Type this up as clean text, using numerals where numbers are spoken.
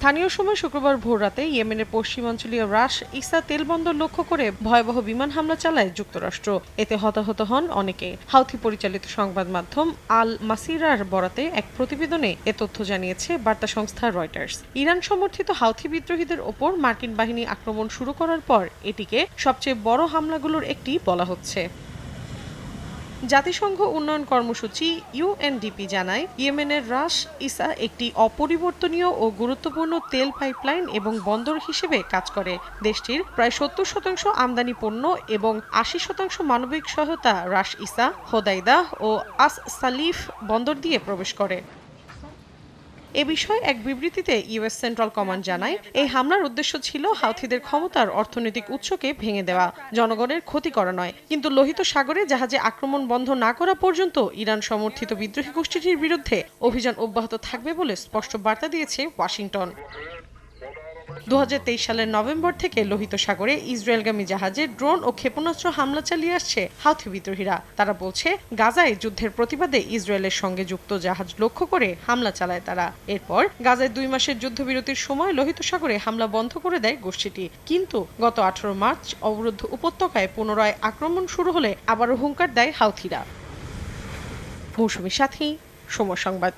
স্থানীয় সময় শুক্রবার ভোররাতে ইয়েমেনের পশ্চিমাঞ্চলীয় রাস ইসা তেল বন্দর লক্ষ্য করে ভয়াবহ বিমান হামলা চালায় যুক্তরাষ্ট্র। এতে হতাহত হন অনেকে। হাউথি পরিচালিত সংবাদ মাধ্যম আল মাসিরার বরাতে এক প্রতিবেদনে এ তথ্য জানিয়েছে বার্তা সংস্থা রয়টার্স। ইরান সমর্থিত হাউথি বিদ্রোহীদের ওপর মার্কিন বাহিনী আক্রমণ শুরু করার পর এটিকে সবচেয়ে বড় হামলাগুলোর একটি বলা হচ্ছে। জাতিসংঘ উন্নয়ন কর্মসূচি ইউএনডিপি জানায়, ইয়েমেনের রাস ইসা একটি অপরিবর্তনীয় ও গুরুত্বপূর্ণ তেল পাইপলাইন এবং বন্দর হিসেবে কাজ করে। দেশটির প্রায় ৭০% আমদানি পণ্য এবং ৮০% মানবিক সহায়তা রাস ইসা, হোদাইদা ও আস সালিফ বন্দর দিয়ে প্রবেশ করে। এ বিষয়ে এক বিবৃতিতে ইউএস সেন্ট্রাল কমান্ড জানায়, এই হামলার উদ্দেশ্য ছিল হাউথিদের ক্ষমতার অর্থনৈতিক উৎসকে ভেঙে দেওয়া, জনগণের ক্ষতি করা নয়। কিন্তু লোহিত সাগরে জাহাজে আক্রমণ বন্ধ না করা পর্যন্ত ইরান সমর্থিত বিদ্রোহী গোষ্ঠীটির বিরুদ্ধে অভিযান অব্যাহত থাকবে বলে স্পষ্ট বার্তা দিয়েছে ওয়াশিংটন। ২০২৩ সালের নভেম্বর থেকে লোহিত সাগরে ইসরায়েলগামী জাহাজে ড্রোন ও ক্ষেপণাস্ত্র হামলা চালিয়ে আসছে হাউথি বিদ্রোহীরা। তারা বলছে, গাজায় যুদ্ধের প্রতিবাদে ইসরায়েলের সঙ্গে যুক্ত জাহাজ লক্ষ্য করে হামলা চালায় তারা। এরপর গাজায় ২ মাসের যুদ্ধবিরতির সময় লোহিত সাগরে হামলা বন্ধ করে দেয় গোষ্ঠীটি। কিন্তু গত ১৮ মার্চ অবরুদ্ধ উপত্যকায় পুনরায় আক্রমণ শুরু হলে আবারও হুঙ্কার দেয় হাউথিরা। মৌসুমী সাথী, সময় সংবাদ।